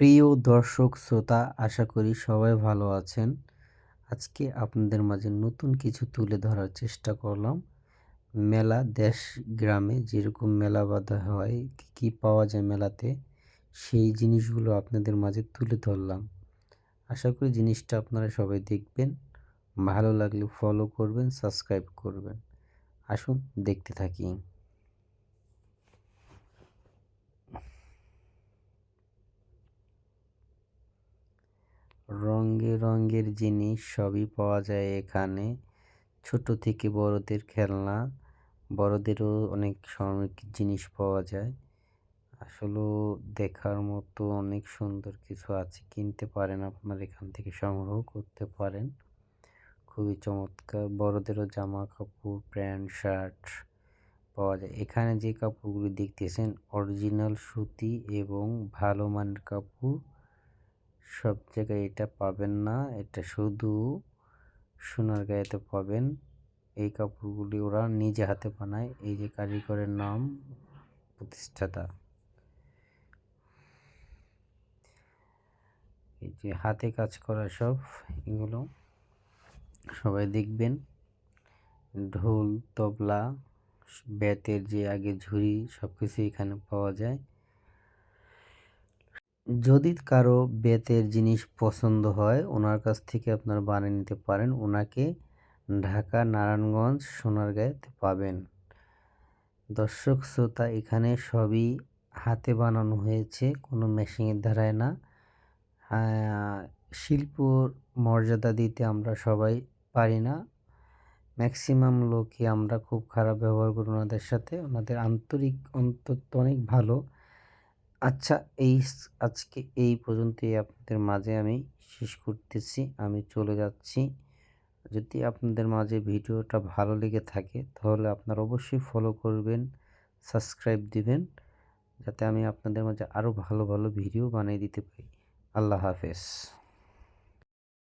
প্রিয় দর্শক শ্রোতা, আশা করি সবাই ভালো আছেন। আজকে আপনাদের মাঝে নতুন কিছু তুলে ধরার চেষ্টা করলাম। মেলা দেশ গ্রামে যেরকম মেলা বাঁধা হয়, কী কী পাওয়া যায় মেলাতে, সেই জিনিসগুলো আপনাদের মাঝে তুলে ধরলাম। আশা করি জিনিসটা আপনারা সবাই দেখবেন, ভালো লাগলে ফলো করবেন, সাবস্ক্রাইব করবেন। আসুন দেখতে থাকি। রঙের জিনিস সবই পাওয়া যায় এখানে। ছোট থেকে বড়দের খেলনা, বড়দেরও অনেক সাময়িক জিনিস পাওয়া যায়। আসলেও দেখার মতো অনেক সুন্দর কিছু আছে, কিনতে পারেন, আপনার এখান থেকে সংগ্রহ করতে পারেন। খুবই চমৎকার। বড়দেরও জামা কাপড়, প্যান্ট শার্ট পাওয়া যায়। এখানে যে কাপড়গুলি দেখতেছেন অরিজিনাল সুতি এবং ভালো মানের কাপড়। সব জায়গায় এটা পাবেন না, এটা শুধু সোনারগাঁয়েতে পাবেন। এই কাপড়গুলি ওরা নিজে হাতে বানায়। এই যে কারিগরের নাম, প্রতিষ্ঠাতা। এই যে হাতে কাজ করা সব, এগুলো সবাই দেখবেন। ঢোল, তবলা, বেতের যে আগে ঝুড়ি, সব কিছু এখানে পাওয়া যায়। যদি কারো বেতের জিনিস পছন্দ হয়, ওনার কাছ থেকে আপনারা বানিয়ে নিতে পারেন। ওনাকে ঢাকা, নারায়ণগঞ্জ, সোনারগাঁয়েতে পাবেন। দর্শক শ্রোতা, এখানে সবই হাতে বানানো হয়েছে, কোনো মেশিনের দ্বারায় না। শিল্পর মর্যাদা দিতে আমরা সবাই পারি না। ম্যাক্সিমাম লোকই আমরা খুব খারাপ ব্যবহার করি ওনাদের সাথে। ওনাদের আন্তরিক অন্তত অনেক ভালো। আচ্ছা, আজকে এই পর্যন্তই আপনাদের মাঝে আমি শেষ করতেছি। আমি চলে যাচ্ছি। যদি আপনাদের মাঝে ভিডিওটা ভালো লেগে থাকে, তাহলে আপনারা অবশ্যই ফলো করবেন, সাবস্ক্রাইব দিবেন, যাতে আমি আপনাদের মাঝে আরও ভালো ভালো ভিডিও বানিয়ে দিতে পারি। আল্লাহ হাফেজ।